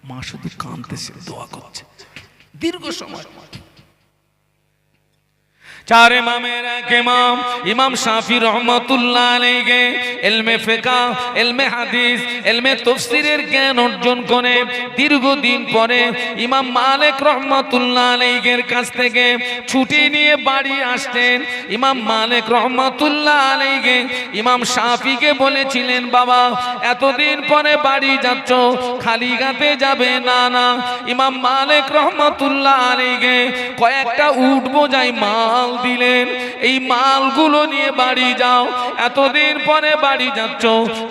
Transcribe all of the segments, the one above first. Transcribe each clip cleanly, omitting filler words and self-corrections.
মা শুধু কাঁদতেছে, দোয়া করছে দীর্ঘ সময়। চার ইমামের এক ইমাম ইমাম শাফি রহমাতুল্লাহ আলাইহি ইলমে ফিকহ, ইলমে হাদিস, ইলমে তাফসীরের জ্ঞান অর্জন করে দীর্ঘদিন পরে ইমাম মালিক রহমাতুল্লাহ আলাইহির কাছ থেকে ছুটি নিয়ে বাড়ি আসতেন। ইমাম মালিক রহমাতুল্লাহ আলাইহি ইমাম শাফিকে বলেছিলেন, বাবা এতদিন পরে বাড়ি যাচ্ছ, খালি হাতে যাবে না। না, ইমাম মালিক রহমাতুল্লাহ আলাইহি কয়েকটা উট বোঝাই মাল দিলেন, এই মালগুলো নিয়ে বাড়ি যাও, এতদিন পরে বাড়ি যাচ্ছ,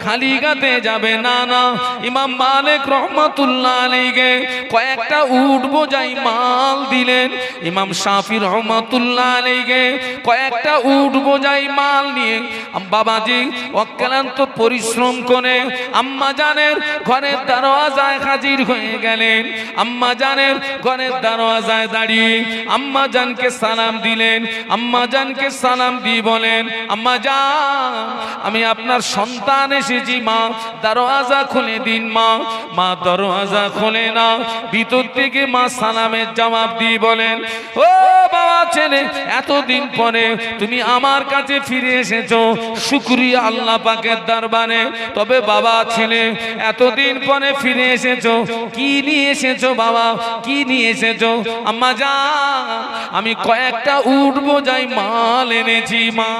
খালি হাতে যাবে না। না, ইমাম মালিক রহমাতুল্লাহ আলাইহি কয়েকটা উট বোঝাই মাল দিলেন। ইমাম শাফি রহমাতুল্লাহ আলাইহি কয়েকটা উট বোঝাই মাল নিয়ে বাবাজি অক্লান্ত পরিশ্রম করে আম্মা জানের ঘরের দরওয়াজায় হাজির হয়ে গেলেন। আম্মা জানের ঘরের দরওয়াজায় দাঁড়িয়ে আম্মা জানকে সালাম দিলেন। আম্মা জানকে সালাম দিয়ে বলেন, আম্মা জান আমি আপনার সন্তান এসেছি, মা দরওয়াজা খুলে দিন। মা মা দরওয়াজা খুলে না, ভিতর থেকে মা সালামের জবাব দিয়ে বলেন, ও বাবা ছেলে এতদিন পরে তুমি আমার কাছে ফিরে এসেছো, শুকরিয়া আল্লাহ পাকের দরবারে। তবে বাবা ছেলে এতদিন পরে ফিরে এসেছো, কি নিয়ে এসেছো বাবা, কি নিয়ে এসেছো? আম্মা জান আমি কয়েকটা উট বোঝাই মাল এনেছি। মা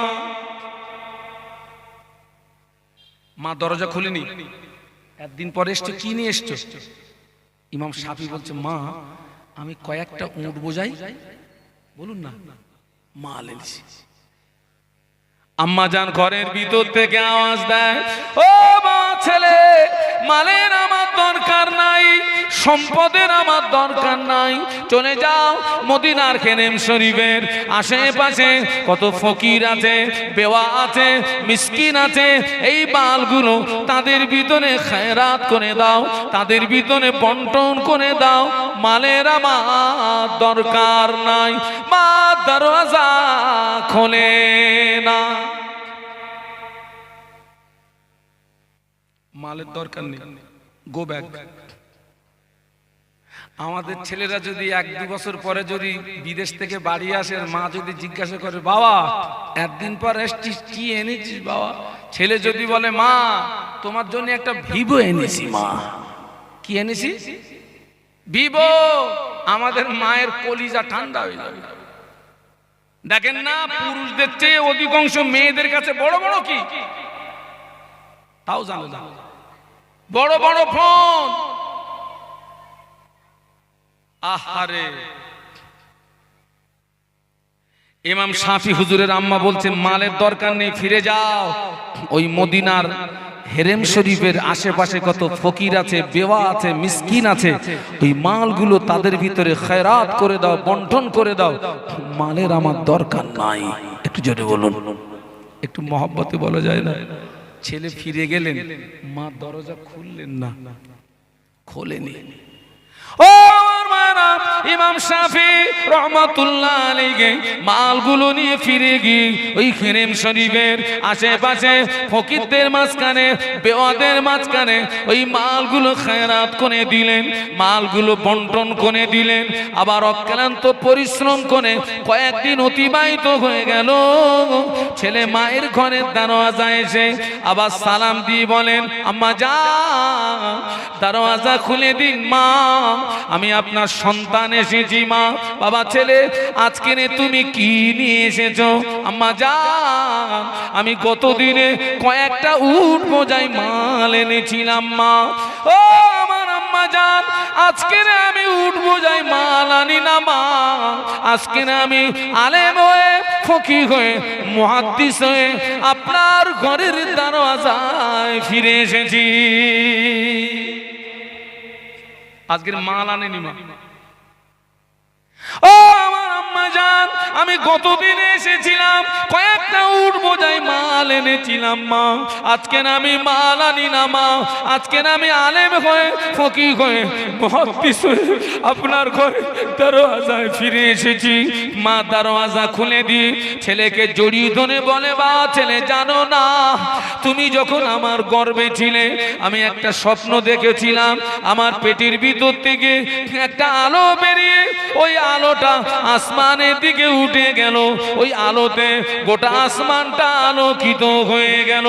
মা দরজা খুলেনি, একদিন পরে এসছো, কি নিয়ে এসছো? ইমাম শাফি বলছে, মা আমি কয়েকটা উট বোঝাই, বলুন না, মাল এনেছি। আম্মা জান ঘরের ভিতর থেকে আওয়াজ দেয়, ও মা ছেলে মালের আমার দরকার নাই, সম্পদের আমার দরকার নাই, চলে যাও মদিনার খেরেম শরীফের আশেপাশে কত ফকির আছে, বেওয়া আছে, মিসকিন আছে, এই মালগুলো তাদের ভিতরে খেরাত করে দাও, তাদের ভিতরে বন্টন করে দাও, মালের আমার দরকার নাই। মা দরওয়াজা খোলে না, মালের দরকার নেই, গো ব্যাক। আমাদের ছেলেরা যদি 1-2 বছর পরে যদি বিদেশ থেকে বাড়ি আসে, মা যদি জিজ্ঞাসা করে, বাবা একদিন পর এসছিস, কি এনেছিস বাবা? ছেলে যদি বলে, মা তোমার জন্য একটা ভিভো এনেছি। মা কি এনেছি? ভিভো। আমাদের মায়ের কলিজা ঠান্ডা হয়ে যাবে। দেখেন না, পুরুষদের চেয়ে অধিকাংশ মেয়েদের কাছে বড় বড় কি, তাও জানো না, বড় বড় ফোন। আহারে, ইমাম শাফি হুজুরের আম্মা বলছেন, মালের দরকার নেই, ফিরে যাও ওই মদিনার হেরেম শরীফের আশেপাশে কত ফকির আছে, বেওয়া আছে, মিসকিন আছে, ওই মালগুলো তাদের ভিতরে খেরাত করে দাও, বন্টন করে দাও, মালের আমার দরকার নাই। একটু জোরে বলুন, একটু মহব্বতে বলা যায় না? ছেলে ফিরে গেলেন, মা দরজা খুললেন না, খোলেনি। ও মারা, ইমাম শাফি রহমাতুল্লাহ আলাইহি মালগুলো নিয়ে ফিরে গিয়ে ওই খেরেম শরীফের আশেপাশে ফকিরদের মাঝখানে, বেওয়াদের মাঝখানে ওই মালগুলো খেরাত করে দিলেন, মালগুলো বন্টন করে দিলেন। আবার অক্লান্ত পরিশ্রম করে কয়েকদিন অতিবাহিত হয়ে গেল। ছেলে মায়ের ঘরের দরওয়াজায় এসে আবার সালাম দিয়ে বলেন, আম্মা জান দরওয়াজা খুলে দিন, মা আমি আপনার সন্তান এসেছি। মা বাবা ছেলে আজকে তুমি কি নিয়ে এসেছো? আম্মা জান আমি গত দিনে কয়েকটা উট বোঝাই মাল এনেছিলাম। মা ও আমার আম্মা জান আজকে আমি উট বোঝাই মাল আনি না। মা আজকে আমি আলেম হয়ে, ফকিহ হয়ে, মুহাদ্দিস হয়ে আপনার ঘরের দরওয়াজায় ফিরে এসেছি। আজকের মাল আনেনি মা। ও আমার আম্মা জান আমি গতদিন এসেছিলাম কয়েকটা উট বোঝাই মাল এনেছিলাম মা, আজকে আমি মাল আনি না মা, আজকে আমি আলেম হয়ে ফকিহ হয়ে মুহাদ্দিস হয়ে আপনার ঘরে দরওয়াজায় ফিরে এসেছি। মা দরওয়াজা খুলে দি ছেলেকে জড়িয়ে ধরে বলে, বা ছেলে জানো না তুমি যখন আমার গর্ভে ছিলে আমি একটা স্বপ্ন দেখেছিলাম, আমার পেটের ভিতর থেকে একটা আলো বেরিয়ে ওই আলোটা আসমানের দিকে উঠে গেল, ওই আলোতে গোটা আসমানটা আলোকিত হয়ে গেল।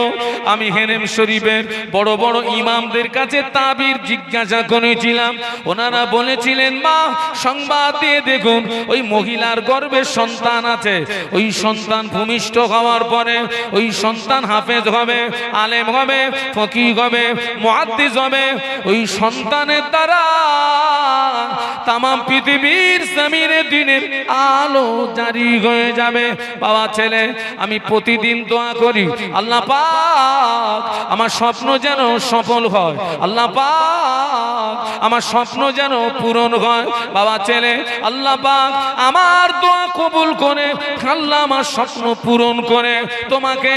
আমি হেরেম শরীফের বড় বড় ইমামদের কাছে তাবির জিজ্ঞাসা করেছিলাম, ওনারা বলেছিলেন মা সংবাদ দিয়ে দেখুন ওই মহিলার গর্ভে সন্তান আছে, ওই সন্তান ভূমিষ্ঠ হওয়ার পরে ওই সন্তান হাফেজ হবে, আলেম হবে, ফকিহ হবে, মুহাদ্দিস হবে। ওই সন্তানের দ্বারা তামাম পৃথিবীর জমিনে দিনের আলো জারি হয়ে যাবে। বাবা ছেলে আমি প্রতিদিন দোয়া করি, আল্লাহ পাক আমার স্বপ্ন যেন সফল হয়, আল্লাহ পাক আমার স্বপ্ন যেন পূরণ হয়। বাবা ছেলে আল্লাহ পাক আমার দোয়া কবুল করে, আল্লাহ আমার স্বপ্ন পূরণ করে তোমাকে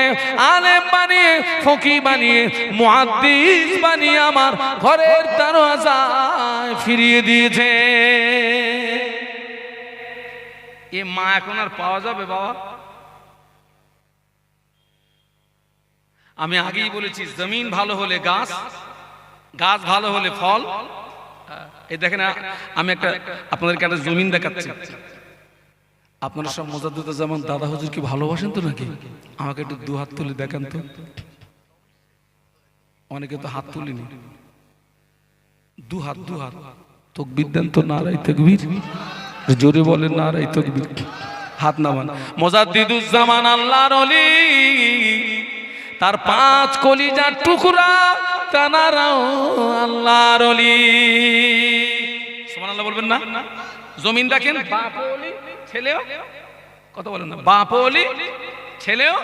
আলেম বানিয়ে, ফকিহ বানিয়ে, মুহাদ্দিস বানিয়ে আমার ঘরের দরওয়াজায় ফিরিয়ে দিয়েছে। এ মা এখন আর পাওয়া যাবে বাবা? আমি আগেই বলেছি জমিন ভালো হলে গাছ, গাছ ভালো হলে ফল। এই দেখেন আমি একটা আপনাদেরকে একটা জমিন দেখাচ্ছি। আপনারা সব মোজাদ্দুজ্জামান দাদা হুজুর কি ভালোবাসেন তো নাকি? আমাকে একটু দু হাত তুলে দেখান তো। অনেকে তো হাত তুলিনি, দু হাত তাকবীর দেন তো, নারায়ে তাকবীর, জোরে বলেন নারায়ে তাকবীর। হাত নামান। মোজাদ্দুজ্জামান আল্লাহর ওলি, তার 5 কলিজার টুকরা তানারাও আল্লাহর ওলি। সুবহানাল্লাহ বলবেন না? জমিন দেখেন, বাপ ওলি ছেলেও, কথা বলেন না, বাপ ওলি ছেলেও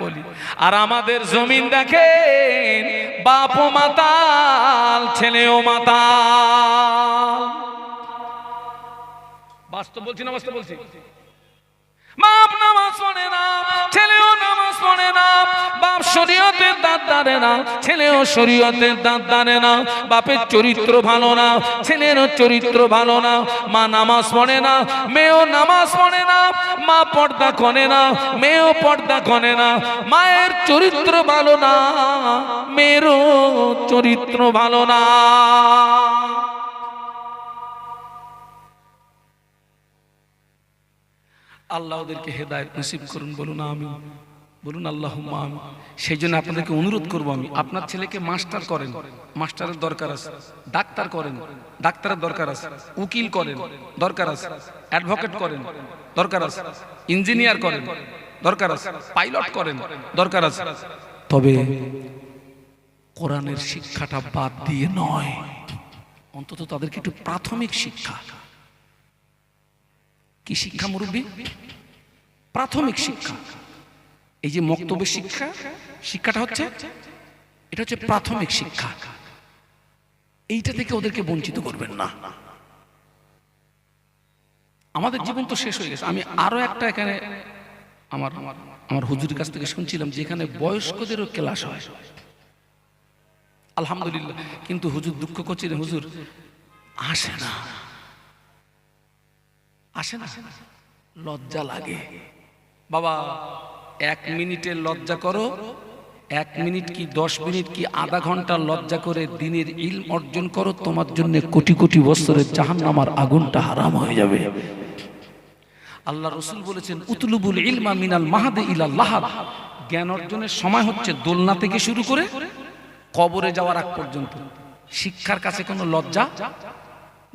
ওলি। আর আমাদের জমিন দেখেন, বাপ মাতাল ছেলেও মাতাল। বাস্তব বলছি না বাস্তব বলছি? বাপ নামাজ পড়ে না, ছেলেও নামাজ পড়ে না, বাপ শরীয়তের দাঁত দাঁড়ে না, ছেলেও শরীয়তের দাঁত দাঁড়ে না। বাপের চরিত্র ভালো না, ছেলেরও চরিত্র ভালো না। মা নামাজ পড়ে না, মেয়েও নামাজ পড়ে না। মা পর্দা করে না, মেয়েও পর্দা করে না। মায়ের চরিত্র ভালো না, মেয়েরও চরিত্র ভালো না। আল্লাহ ওদেরকে হেদায়েত নসিব করুন, বলুন আমিন, বলুন আল্লাহুম্মা আমিন। সেই জন্য আপনাদেরকে অনুরোধ করবো আমি, আপনার ছেলেকে মাস্টার করেন, মাস্টারের দরকার আছে। ডাক্তার করেন, ডাক্তারের দরকার আছে। উকিল করেন, দরকার আছে। অ্যাডভোকেট করেন, দরকার আছে। ইঞ্জিনিয়ার করেন, দরকার আছে। পাইলট করেন, দরকার আছে। তবে কোরআনের শিক্ষাটা বাদ দিয়ে নয়, অন্তত তাদেরকে একটু প্রাথমিক শিক্ষা। কি শিক্ষা মুরব্বী? প্রাথমিক শিক্ষা। এই যে মক্তবের শিক্ষা, শিক্ষাটা হচ্ছে, এটা হচ্ছে প্রাথমিক শিক্ষা। এইটা থেকে ওদেরকে বঞ্চিত করবেন না। আমাদের জীবন তো শেষ হয়ে গেছে। আমি আরো একটা এখানে আমার হুজুরের কাছ থেকে শুনছিলাম, যেখানে বয়স্কদেরও ক্লাস হয়, আলহামদুলিল্লাহ। কিন্তু হুজুর দুঃখ করছেন, হুজুর আসে না, আসে না, লজ্জা লাগে। বাবা 1 মিনিটের লজ্জা করো, 1 মিনিট কি 10 মিনিট কি আধা ঘন্টা লজ্জা করে দিনের ইলম অর্জন করো, তোমার জন্য কোটি কোটি বছরের জাহান্নামের আগুনটা হারাম হয়ে যাবে। আল্লাহ রাসূল বলেছেন, উতলুবুল ইলমা মিনাল মাহদি ইলাল লাহাদ। জ্ঞান অর্জনের সময় হচ্ছে দোলনা থেকে শুরু করে কবরে যাওয়ার আগ পর্যন্ত। শিক্ষার কাছে কোনো লজ্জা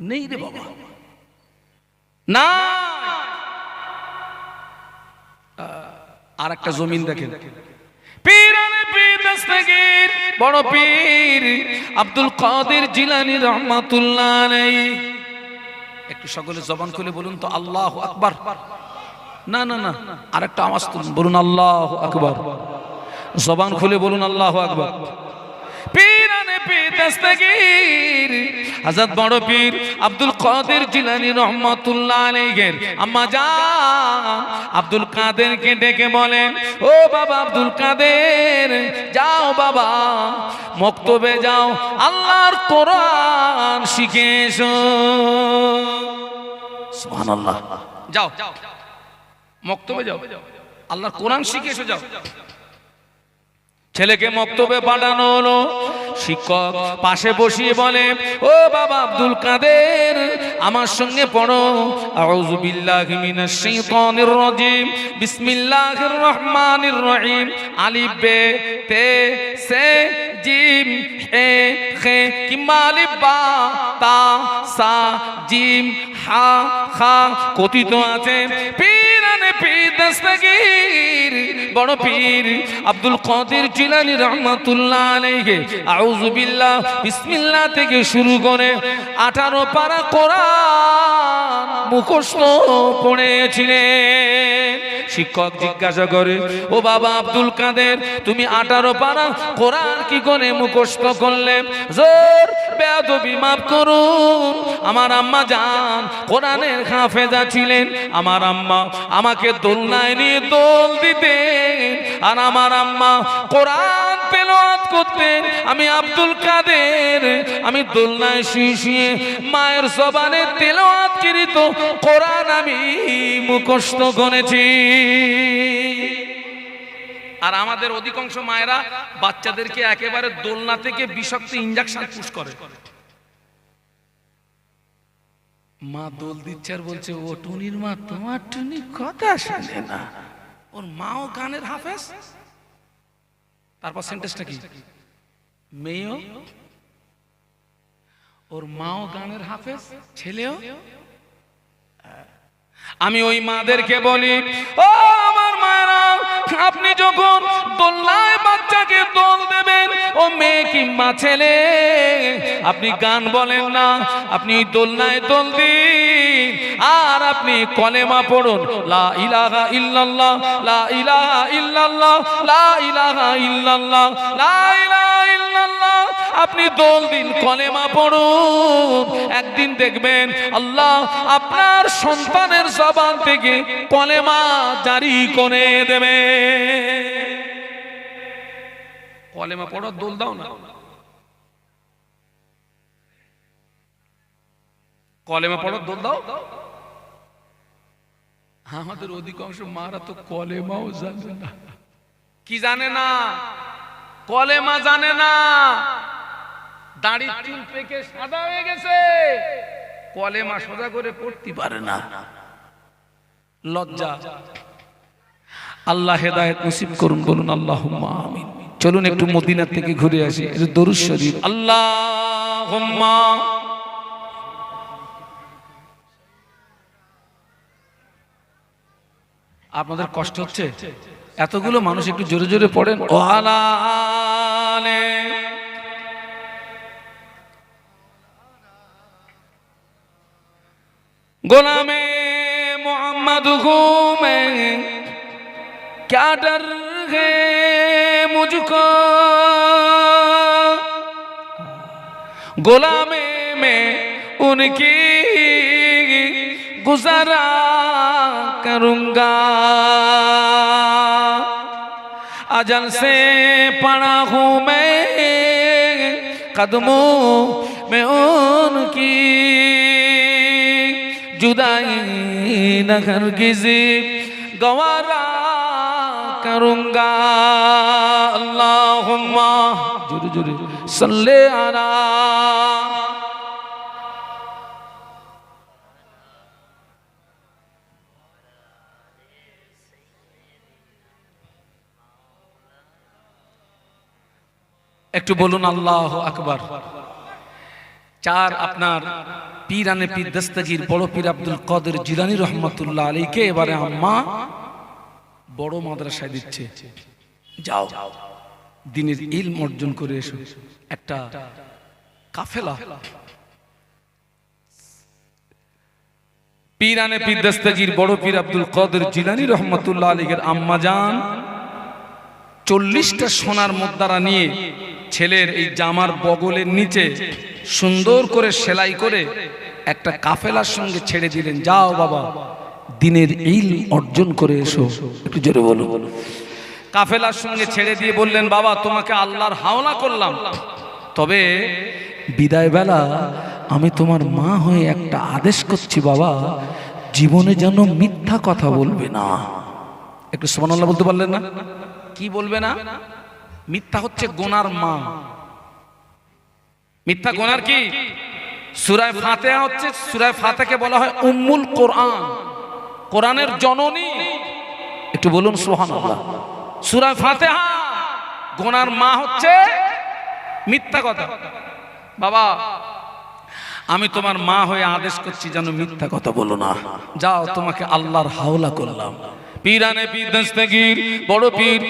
নেই রে বাবা, না। আর একটা জমিন দেখেন, বড় পীর আব্দুল কাদের জিলানী রাহমাতুল্লাহ আলাইহি। একটু সকলে জবান খুলে বলুন তো আল্লাহু আকবার। না না না, আরেকটা আওয়াজ তুলুন, বলুন আল্লাহু আকবার। জবান খুলে বলুন আল্লাহু আকবার। পীরানে পীরানে পীর দস্তগীর হযরত বড় পীর আব্দুল কাদের জিলানী রহমাতুল্লাহ আলাইহির আম্মা জান আব্দুল কাদেরকে ডেকে বলেন, ও বাবা আব্দুল কাদের, যাও বাবা মক্তবে যাও, আল্লাহর কোরআন শিখে এসো। সুবহানাল্লাহ। যাও মক্তবে যাও, আল্লাহর কোরআন শিখে এসো, যাও। ছেলেকে মক্তবে পাঠানো হলো। শিক্ষক পাশে বসিয়ে বলে, ও বাবা আব্দুল কাদের, আমার সঙ্গে পড়ো আউযু বিল্লাহি মিনাশ শাইতানির রাজিম বিসমিল্লাহির রহমানির রহিম আলিফ বে তে সে জিম হে খে কিংবা আলিফ বা তা সা জিম হা খা কথিত আছে পীরানে পীর দস্তগীর বড় পীর আব্দুল কাদের জিলানী রহমাতুল্লাহ আলাইহি আউযু বিল্লাহ বিসমিল্লাহ থেকে শুরু করে 18 পারা কোরআন মুখস্থ পড়েছিলেন। শিক্ষক জিজ্ঞাসা করে, ও বাবা আব্দুল কাদের, তুমি 18 পারা কোরআন কি করে মুখস্থ করলে? জোর বেয়াদবি মাফ করুন, আমার আম্মা জান কোরআনের হাফেজা ছিলেন। আমার আম্মা আমাকে দোলনায় নিয়ে দোল দিতেন, আর আমার আম্মা কোরআন তেলাওয়াত করতেন। আমি আব্দুল কাদের, আমি দোলনায় শুয়ে শুয়ে মায়ের জবানে তেলাওয়াতকৃত কোরআন আমি মুখস্থ করেছি। আর আমাদের অধিকাংশ মায়েরা বাচ্চাদেরকে একেবারে দোলনা থেকে বিষাক্ত ইনজেকশন পুশ করে। মা দোল দিচ্ছে আর বলছে, ও টুনির মা, তোমার টুনি কথা শোনে না, ওর মাও গানের হাফেজ। তারপর সেন্টেন্সটা কি? মেয়েও, ওর মাও গানের হাফেজ, ছেলেও। আমি ওই মাদেরকে বলি, ও আমার মায়েরা, আপনি যখন দোলনায় বাচ্চাকে দোল দেবেন, ও মেয়ে কিংবা ছেলে, আপনি গান বলেন না, আপনি ওই দোলনায় দোল দিন আর আপনি কলেমা পড়ুন, লা ইলাহা ইল্লাল্লাহ, লা ইলাহা ইল্লাল্লাহ, লা ইলাহা ইল্লাল্লাহ, লা ইলাহা ইল্লাল্লাহ। আপনি দোল দিন, কলেমা পড়ুন, একদিন দেখবেন আল্লাহ আপনার সন্তানের জবান থেকে কলেমা জারি করে দেবে। কলেমা পড়ো, দোল দাও না। কলেমা পড়ো, দোল দাও। আমাদের অধিকাংশ মারা তো কলেমাও জানে না। কি জানে না? কলেমা জানে না। দাড়ি চুল পেকে সাদা হয়ে গেছে, কলেমা সোজা করে পড়তে পারে না। লজ্জা। আল্লাহ হেদায়েত নসিব করুন, বলুন আল্লাহুম্মা আমিন। চলুন একটু মদিনা থেকে ঘুরে আসি, দরুদ শরীফ। আল্লাহুম্মা। আপনাদের কষ্ট হচ্ছে? এতগুলো মানুষ একটু জোরে জোরে পড়েন। ও আলালে গোলামে मोहम्मद हूँ मैं, क्या डर है मुझको, गुलामे में उनकी गुजारा करूँगा, अजल से पड़ा हूँ मैं कदमों में उनकी, जुदाई न हरगिज़ गवारा करूँगा। अल्लाहुम्मा जुरे जुरे सल्ले अला। একটু বলুন আল্লাহু আকবার। চার, আপনার পীরানে পীর দস্তগীর বড় পীর আব্দুল কাদের জিলানী রহমাতুল্লাহ আলাইহিকে এবারে আম্মা বড় মাদ্রাসায় দিচ্ছে। যাও দ্বীনের ইলম অর্জন করে এসো। একটা কাফেলা পীরানে পীর দস্তগীর বড় পীর আব্দুল কাদের জিলানী রহমাতুল্লাহ আলাইহির আম্মা জান 40টা সোনার মুদ্রা নিয়ে ছেলের এই জামার বগলের নিচে সুন্দর করে সেলাই করে একটা কাফেলার সঙ্গে ছেড়ে দিলেন, যাও বাবা দিনের ইলম অর্জন করে এসো। একটু জোরে বলো। কাফেলার সঙ্গে ছেড়ে দিয়ে বললেন, বাবা তোমাকে আল্লাহর হাওলা করলাম, তবে বিদায় বেলা আমি তোমার মা হয়ে একটা আদেশ করছি বাবা, জীবনে যেন মিথ্যা কথা বলবে না। একটু সুবহানাল্লাহ বলতে পারলেন না? কি বলবে না? মিথ্যা হচ্ছে গুনার মা। মিথ্যা গুনার কি? সূরা ফাতিহা হচ্ছে, সূরা ফাতিহাকে বলা হয় উম্মুল কোরআন, কোরআনের জননী। একটু বলুন সুবহানাল্লাহ। সূরা ফাতিহা গুনার মা হচ্ছে মিথ্যা কথা। বাবা আমি তোমার মা হয়ে আদেশ করছি যেন মিথ্যা কথা বলো না, যাও তোমাকে আল্লাহর হাওলা করলাম। পীরানে পীর দস্তগীর বড় পীর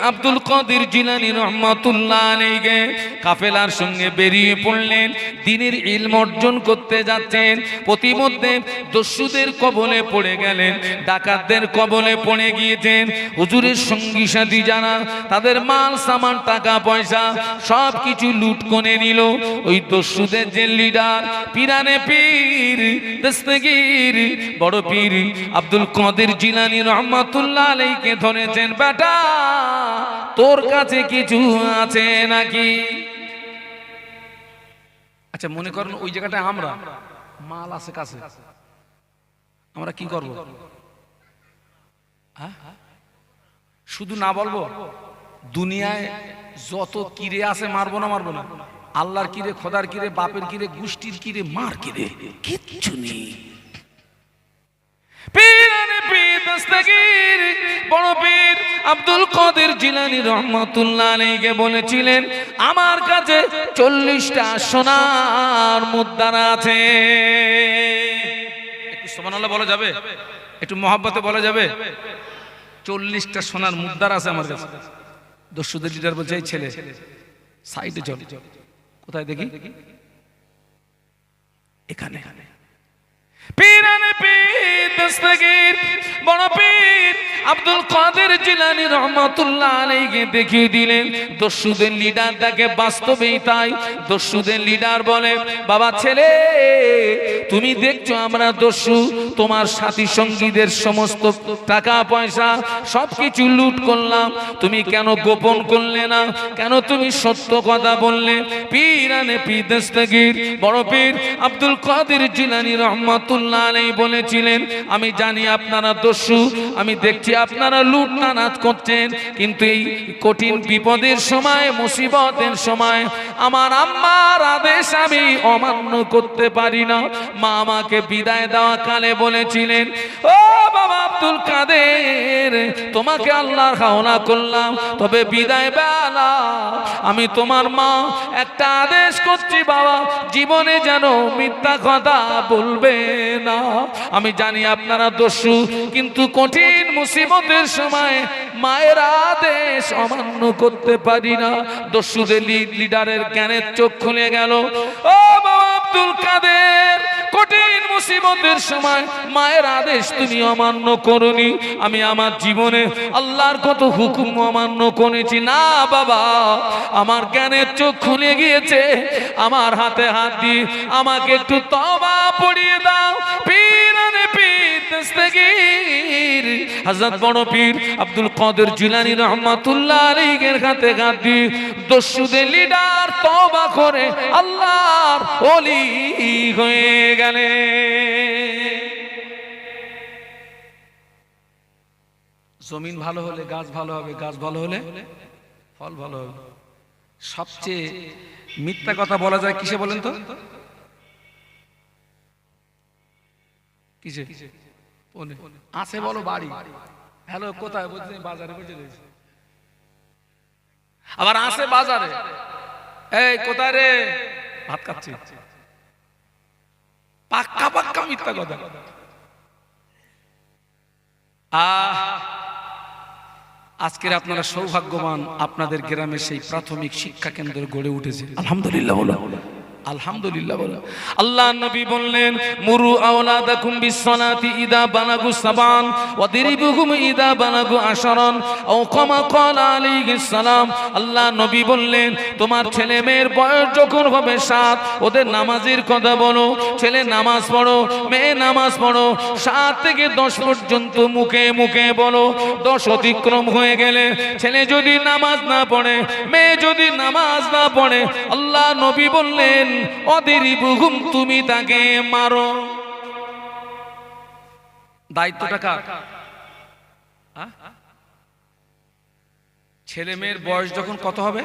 আব্দুল কাদের জিলানী রহমাতুল্লাহ আলাইহি কাফেলার সঙ্গে বেরিয়ে পড়লেন, দ্বীনের ইলম অর্জন করতে যাচ্ছেন। প্রতিমধ্যে দস্যুদের কবলে পড়ে গেলেন, ডাকাতদের কবলে পড়ে গিয়েছেন। হুজুরের সঙ্গী সাথী যারা, তাদের মাল সামান টাকা পয়সা সব কিছু লুট করে নিল। ওই দস্যুদের যে লিডার পীরানে পীর দস্তগীর বড় পীর আব্দুল কাদের জিলানী রহমাতুল্লাহ আলাইহি ধরেছেন, বেটা তোর কাছে কিছু আছে নাকি? আচ্ছা মনে করেন ওই জায়গাটায় আমরা মাল আছে কাছে, আমরা কি করব? শুধু না বলবো দুনিয়ায় যত কিরে আছে মারবো না মারবো না, আল্লাহর কিরে, খোদার কিরে, বাপের কিরে, গোষ্ঠীর কিরে, মার কিরে, কিচ্ছু নেই। পীরানে পীর দস্তগীর বড় পীর আব্দুল কাদের জিলানী রহমাতুল্লাহ আলাইহি বলেছিলেন, আমার কাছে 40টা সোনার মুদ্রা আছে। একটু সুবহানাল্লাহ বলা যাবে? একটু মহব্বতে বলা যাবে? 40টা সোনার মুদ্রা আছে আমার কাছে। দস্যুদের লিডার বলছে, এই ছেলে সাইডে চল। কোথায় দেখি? এখানে। পীরানে পীর দস্তগীর বড় পীর আব্দুল কাদের জিলানী রহমাতুল্লাহ আলাইহি দেখিয়ে দিলেন দস্যুদের লিডার। তাকে বাস্তবেই তাই। দস্যুদের লিডার বলে, বাবা ছেলে তুমি দেখছো আমরা দস্যু, তোমার সাথী সঙ্গীদের সমস্ত টাকা পয়সা সবকিছু লুট করলাম, তুমি কেন গোপন করলে না? কেন তুমি সত্য কথা বললে? পীরানে পীর দস্তগীর বড় পীর আব্দুল কাদের জিলানী রহমাতুল্লাহ আলাইহি বলেছিলেন, আমি জানি আপনারা দস্যু, আমি দেখছি আপনারা লুটনানাজ করছেন, কিন্তু এই কঠিন বিপদের সময়, মুসিবতের সময় আমার আম্মার আদেশ আমি অমান্য করতে পারি না। মা আমাকে বিদায় দেওয়া কালে বলেছিলেন, ও বাবা আব্দুল কাদের তোমাকে আল্লাহর হাওলা করলাম, তবে বিদায় বেলা আমি তোমার মা একটা আদেশ করছি বাবা, জীবনে যেন মিথ্যা কথা বলবে না। আমি জানি আপনারা দস্যু, কিন্তু কঠিন মুসিবতের সময় মায়ের আদেশ অমান্য করতে পারি না। দস্যুদের লিডারের জ্ঞানের চোখ খুলে গেল। ও বাবা আব্দুল কাদের, কঠিন মুসিবতের সময় মায়ের আদেশ তুমি অমান্য করনি, আমি আমার জীবনে আল্লাহর কত হুকুম অমান্য করেছি। না বাবা, আমার জ্ঞানের চোখ খুলে গিয়েছে, আমার হাতে হাত দিয়ে আমাকে একটু তওবা পড়িয়ে দাও। পীরানে পীর দস্তগীর হযরত বড় পীর আব্দুল কাদের জিলানী রহমাতুল্লাহ আলাইহির হাতে হাত দিয়ে দস্যুদের লিডার তওবা করে আল্লাহর ওলি হয়ে গেলেন। জমিন ভালো হলে গাছ ভালো হবে, গাছ ভালো হলে ফল ভালো হবে। সবচেয়ে মিথ্যা কথা বলা যায় কিসে বলেন তো? কিসে? আছে বলো বাড়ি, হ্যালো কোথায় বলছেন? বাজারে বসে রয়েছে। আবার আছে বাজারে, এই কোথায় রে? ভাত খাচ্ছি। পাক্কা পাক্কা মিথ্যা কথা। আজকের আপনারা সৌভাগ্যবান, আপনাদের গ্রামে সেই প্রাথমিক শিক্ষা কেন্দ্র গড়ে উঠেছে, আলহামদুলিল্লাহ বলো। আলহামদুলিল্লাহ বলো। আল্লাহ নবী বললেন মুরু আওলাদাকুম বিসসালাতি ইদা বালাগু সাবান ওয়াদরিবুহুম ইদা বালাগু আশারান আও কামা ক্বালা আলাইহিস সালাম। আল্লাহ নবী বললেন তোমার ছেলে মেয়ের বয়স যখন হবে 7 ওদের নামাজের কথা বলো, ছেলে নামাজ পড়ো, মেয়ে নামাজ পড়ো, 7 থেকে 10 পর্যন্ত মুখে মুখে বলো। 10 অতিক্রম হয়ে গেলে ছেলে যদি নামাজ না পড়ে, মেয়ে যদি নামাজ না পড়ে, আল্লাহ নবী বললেন অদিরিবুহুম তুমি তাকে মারো। দায়িত্বটা কার? ছেলে মেয়ের বয়স যখন কত হবে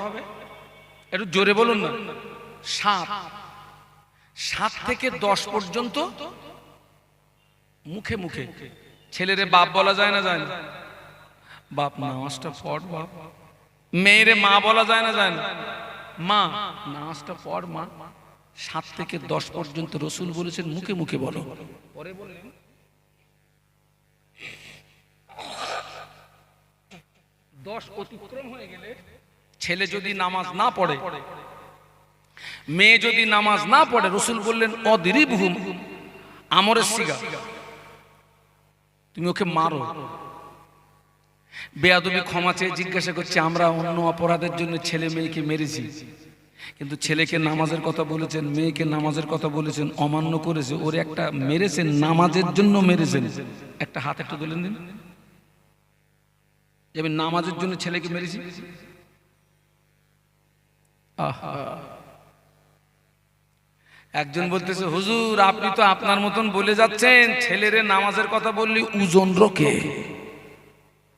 একটু জোরে বলুন না। 7 থেকে 10 পর্যন্ত মুখে মুখে। ছেলেরে বাপ বলা যায় না যায় না? বাপ নামাজটা পড় বাপ। মেয়েরে মা বলা যায় না যায় না? মা নামাজটা পড় মা। 7 থেকে 10 পর্যন্ত রসুল বলেছেন মুখে মুখে বলো। পরে বললেন 10 অতিক্রম হয়ে গেলে ছেলে যদি নামাজ না পড়ে, মেয়ে যদি নামাজ না পড়ে, রসুল বললেন অদিরিবহুম, আমরের সিগা, তুমি ওকে মারো। বেয়াদবি ক্ষমা চেয়ে জিজ্ঞাসা করছে আমরা অন্য অপরাধের জন্য ছেলে মেয়েকে মেরেছি, কিন্তু ছেলেকে নামাজের কথা বলেছেন, মেয়েকে নামাজের কথা বলেছেন, অমান্য করেছে, ওর একটা মেরেছেন, নামাজের জন্য মেরেছেন। একটা হাত একটু তুলে দিন। আমি নামাজের জন্য ছেলেকে মেরেছি। আহা, একজন বলতেছে হুজুর আপনি তো আপনার মতন বলে যাচ্ছেন, ছেলেরে নামাজের কথা বললি ওজন রোকে।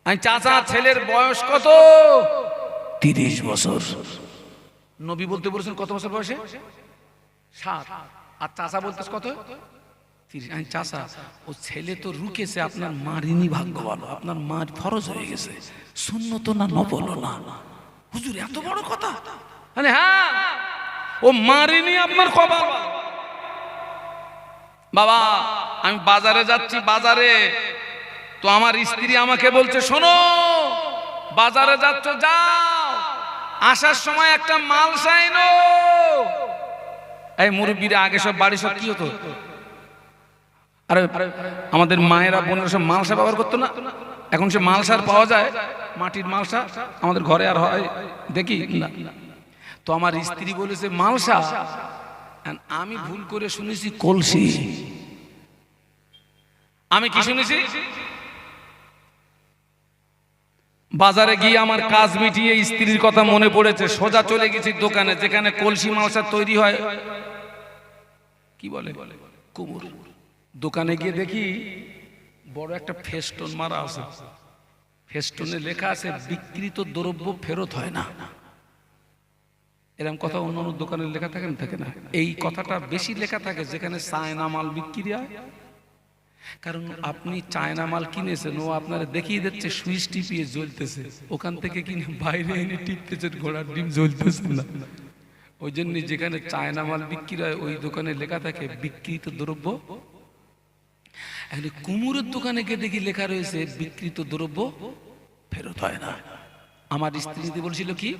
আমি চাচা ছেলের বয়স কত? 30 বছর। নবী বলতে বলেছেন কত বছর বয়সে? 7। আর চাচা বলতেছে কত? 30। আমি চাচা ও ছেলে তো রুকেছে, আপনার মারিনি, ভাগ্য ভালো, আপনার মার ফরজ হয়ে গেছে, সুন্নত না নফল না। হুজুর এত বড় কথা? মানে হ্যাঁ, ও মারিনি, আপনার কপাল। বাবা আমি বাজারে যাচ্ছি, বাজারে তো আমার স্ত্রী আমাকে বলছে শোনো বাজারে যাচ্ছ যাও, আসার সময় একটা মালসা এনো। এই মুরব্বীরা আগে সব বাড়ি সব কি হতো, আরে আমাদের মায়েরা বোনেরা সব মালসা ব্যবহার করতো না। এখন সে মালসার পাওয়া যায়, মাটির মালসা আমাদের ঘরে আর হয় দেখি না। তো আমার স্ত্রী বলেছে মালসা, আমি ভুল করে শুনেছি কলসি। আমি কি শুনেছি? বাজারে গিয়ে আমার কাজ মিটিয়ে স্ত্রীর কথা মনে পড়েছে, সোজা চলে গেছি দোকানে যেখানে কলসি মালসা তৈরি হয়, কি বলে কুমুর। দোকানে গিয়ে দেখি বড় একটা ফেস্টন মারা আছে, ফেস্টনে লেখা আছে বিক্রিত দ্রব্য ফেরত হয় না। এরকম কথা অন্য অন্য দোকানে লেখা থাকে না? থাকে না। এই কথাটা বেশি লেখা থাকে যেখানে চায়না মাল বিক্রি হয়। কারণ আপনি চায়না মাল কিনেছেন, ও আপনারা দেখিয়ে দিচ্ছে সুইচ টিপিয়ে জ্বলতেছে, ওখান থেকে কিনে বাইরে এনে টিপতেছেন, ঘোড়ার ডিম জ্বলতেছে না। ওই জন্য যেখানে চায়না মাল বিক্রি হয় ওই দোকানে লেখা থাকে বিক্রিত দ্রব্য। এখন কুমুরের দোকানে গিয়ে দেখি লেখা রয়েছে বিক্রিত দ্রব্য ফেরত হয় না। আমার স্ত্রী বলছিল কি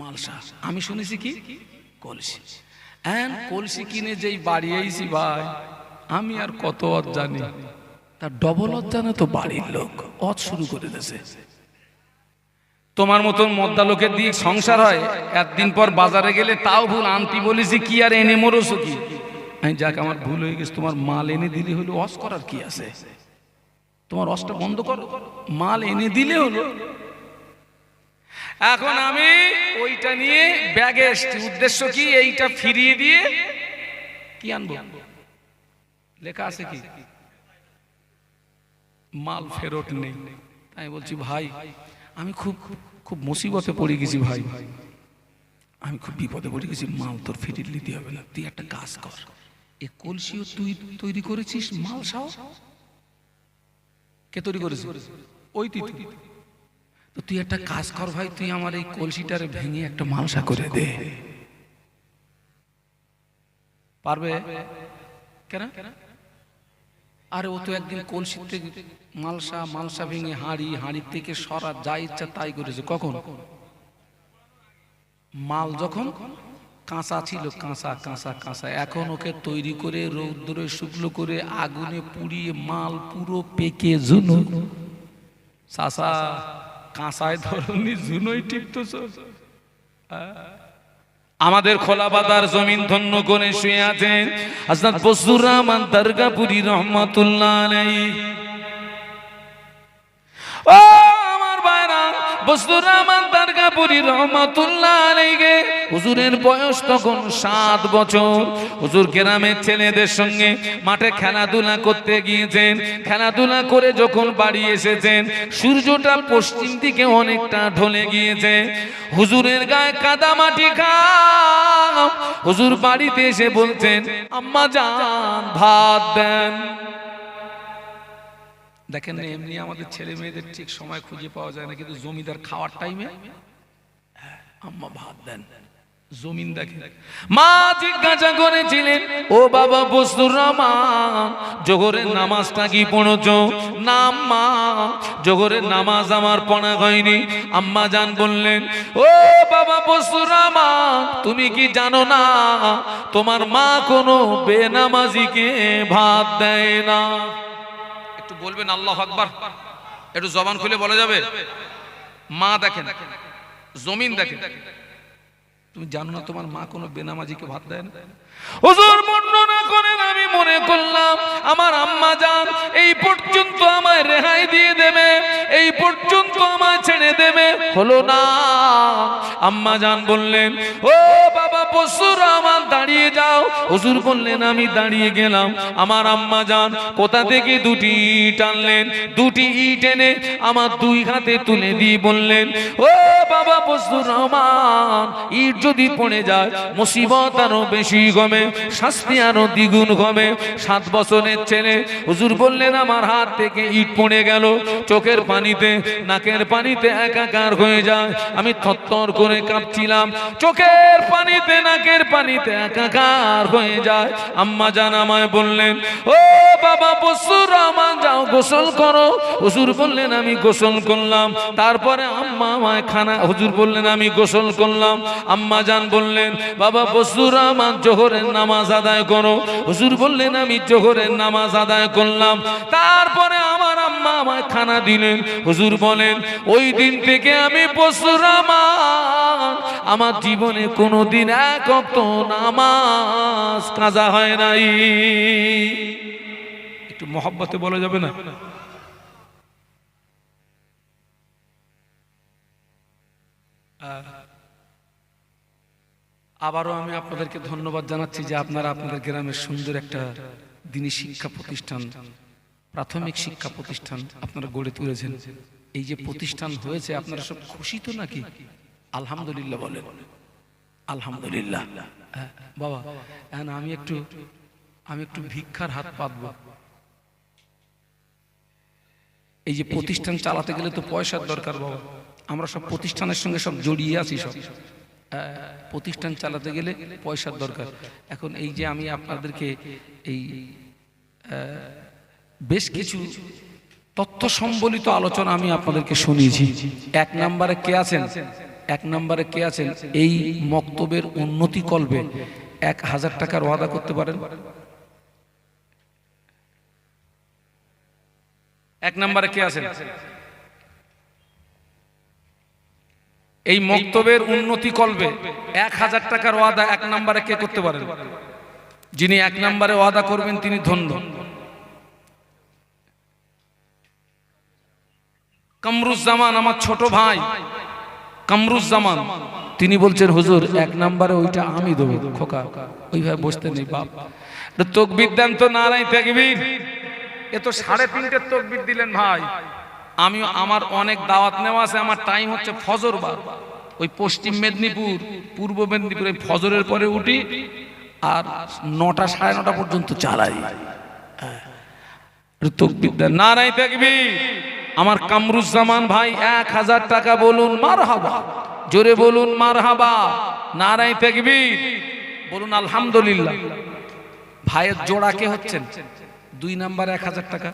মালসা, আমি শুনেছি কি কলসি। কলসি কিনে যেই বাড়ি আইছি ভাই, আমি আর কত অত জানি, তার ডবল অত জানে তো বাড়ির লোক অত শুরু করে দিয়েছে। তোমার মতন মদ্দা লোকের দিয়ে সংসার হয়, একদিন পর বাজারে গেলে তাও ভুল আনতি বলেছি কি আর এনে মরছো কি। আমি যাক আমার ভুল হয়ে গেছে, তোমার মাল এনে দিলে হলো, অস করার কি আছে, তোমার অসটা বন্ধ করো, মাল এনে দিলে হলো। এখন আমি ওইটা নিয়ে ব্যাগে এসছি, উদ্দেশ্য কি এইটা ফিরিয়ে দিয়ে কি আনবো, লেখা আছে কি মাল ফেরত নেই। তাই বলছি ভাই আমি খুব খুব মুসিবতে পড়ে গেছি ভাই, আমি খুব বিপদে পড়ে গেছি, মাল তোর ফিরিয়ে নিতে হবে না, তুই একটা কাজ কর, এ কলসিও তুই তৈরি করেছিস, মাল সাও কে তৈরি করেছিস? ওই তুই। তো তুই একটা কাজ কর ভাই, তুই আমার এই কলসিটারে ভেঙে একটা মালসা করে দে। পারবে কেন? আরে ও তো একদিন কলসি থেকে মালসা ভেঙে হাঁড়ি থেকে সরা যা ইচ্ছা তাই করেছে। কখন? মাল যখন কাঁচা ছিল, কাঁচা কাঁচা কাঁচা, এখন ওকে তৈরি করে রৌদ্রে শুকনো করে আগুনে পুড়িয়ে মাল পুরো পেকে জুনো। চাচা কাঁচায় ধরনি, জুনোই টিপতো। আমাদের খোলা বাজার জমিন ধন্য করে শুয়ে আছেন হযরত বজলুর রহমান দরগাপুরি রহমাতুল্লাহ আলাইহি। ও আমার ভাইরা, বজলুর রহমান দরগাপুরি রহমাতুল্লাহ আলাইহি হুজুরের বয়স তখন 7 বছর। হুজুর গ্রামের ছেলেদের সঙ্গে মাঠে খেলাধুলা করতে গিয়েছেন। খেলাধুলা করে যখন বাড়ি এসেছেন, সূর্যটা পশ্চিম দিকে অনেকটা ঢলে গিয়েছে। হুজুরের গায়ে কাদা মাটি খাও। হুজুর বাড়িতে এসে বলছেন, আম্মা জান ভাত দেন। দেখেন না, এমনি আমাদের ছেলে মেয়েদের ঠিক সময় খুঁজে পাওয়া যায় না, কিন্তু জমিদার খাওয়ার টাইমে আম্মা ভাত দেন। জমিন দেখেন। মা জিজ্ঞাসা করেছিলেন, ও বাবা বজলুর রহমান, জোহরের নামাজটা কি পড়েছো? না আম্মা, জোহরের নামাজ আমার পড়া হয়নি। আম্মা জান বললেন, ও বাবা বজলুর রহমান, তুমি কি জানো না তোমার মা কোনো বেনামাজিকে ভাত দেয় না? একটু বলবেন আল্লাহু আকবার, একটু জবান খুলে বলা যাবে? মা দেখেন, জমিন দেখেন, তুমি জানো না তোমার মা কোনো বেনামাজিকে ভাত দেয় না? হুজুর বর্ণনা করেন, আমি মনে করলাম আমার আম্মা জান এই পর্যন্ত আমায় রেহাই দিয়ে দেবে, এই পর্যন্ত আমায় ছেড়ে দেবে, হলো না। আম্মা জান বললেন, ও বাবা বজলুর রহমান দাঁড়িয়ে যাও। হুজুর বললেন, আমি দাঁড়িয়ে গেলাম। আমার আম্মা জান কোথা থেকে 2টি ইট আনলেন। 2টি ইট এনে আমার 2 হাতে তুলে দিয়ে বললেন, ও বাবা বজলুর রহমান, ইট যদি পড়ে যায় মুসিবত আরো বেশি হবে, শাস্তি আরো দ্বিগুণ হবে। 7 বছরের ছেলে। হুজুর বললেন, আমার হাত থেকে ইট পড়ে গেল, চোখের পানিতে নাকের পানিতে একাকার হয়ে যায়। আমি থরথর করে কাঁপছিলাম, চোখের পানিতে নাকের পানিতে একাকার হয়ে যায়। আম্মা জান আমায় বললেন, ও বাবা বজলুর রহমান, যাও গোসল করো। হুজুর বললেন, আমি গোসল করলাম। তারপরে আম্মা আমায় হুজুর বললেন, আমি গোসল করলাম। আম্মা জান বললেন, বাবা বজলুর রহমান জোহরের নামাজ আদায় করো। হুজুর বললেন, আমি জোহরের নামাজ আদায় করলাম। তারপরে আমার আম্মা আমায় খানা দিলেন। হুজুর বলেন, ওই দিন থেকে আমি বজলুর রহমান আমার জীবনে কোনোদিন এক ওয়াক্ত নামাজ কাজা হয় নাই। একটু মহব্বতে বলা যাবে না? আবারও আমি আপনাদেরকে ধন্যবাদ জানাচ্ছি যে আপনারা আপনাদের গ্রামের সুন্দর একটা দিনী শিক্ষা প্রতিষ্ঠান, প্রাথমিক শিক্ষা প্রতিষ্ঠান আপনারা গড়ে তুলেছেন। এই যে প্রতিষ্ঠান হয়েছে, আপনারা সব খুশি তো নাকি? আলহামদুলিল্লাহ বলেন। আলহামদুলিল্লাহ। বাবা আমি একটু ভিক্ষার হাত পাতবো। এই যে প্রতিষ্ঠান চালাতে গেলে তো পয়সার দরকার বাবা। আমরা সব প্রতিষ্ঠানের সঙ্গে সব জড়িয়ে আছি। সব প্রতিষ্ঠান চালাতে গেলে পয়সার দরকার। এখন এই যে আমি আপনাদেরকে এই বেশ কিছু তথ্য সম্বলিত আলোচনা আমি আপনাদেরকে শুনিয়েছি। 1 নম্বরে কে আছেন? 1 নম্বরে কে আছেন এই মক্তবের উন্নতি কল্পে 1000 টাকার ওয়াদা করতে পারেন? 1 নম্বরে কে আছেন? এই মক্তবের উন্নতি কল্পে 1000 টাকার ওয়াদা 1 নম্বরে কে করতে পারেন? যিনি 1 নম্বরে ওয়াদা করবেন তিনি ধন্য। কামরুজ্জামান, আমার ছোট ভাই কামরুজ্জামান, তিনি বলছেন, হুজুর 1 নম্বরে ওইটা আমি দেবো। খোকা ওইভাবে বসতে নেই বাপ, তাকবীর দেন তো, নারায়ে তাকবীর। এ তো 3.5 তাকবীর দিলেন ভাই। আমার অনেক দাওয়াত নেওয়া আছে। আমার টাইম হচ্ছে ফজর বার। ওই পশ্চিম মেদিনীপুর, পূর্ব মেদিনীপুরে ফজরের পরে উঠি আর 9টা 9:30 পর্যন্ত চালাই। তাকবীর দেন, নারায়ে তাকবীর। আমার কামরুজ্জামান ভাই 1000 টাকা বলুন মারহাবা, জোরে বলুন মারহাবা, নারায়ে তাকবীর, বলুন আলহামদুলিল্লাহ। ভাইয়ের জোড়া কে হচ্ছেন? 2 নম্বরে 1000 টাকা।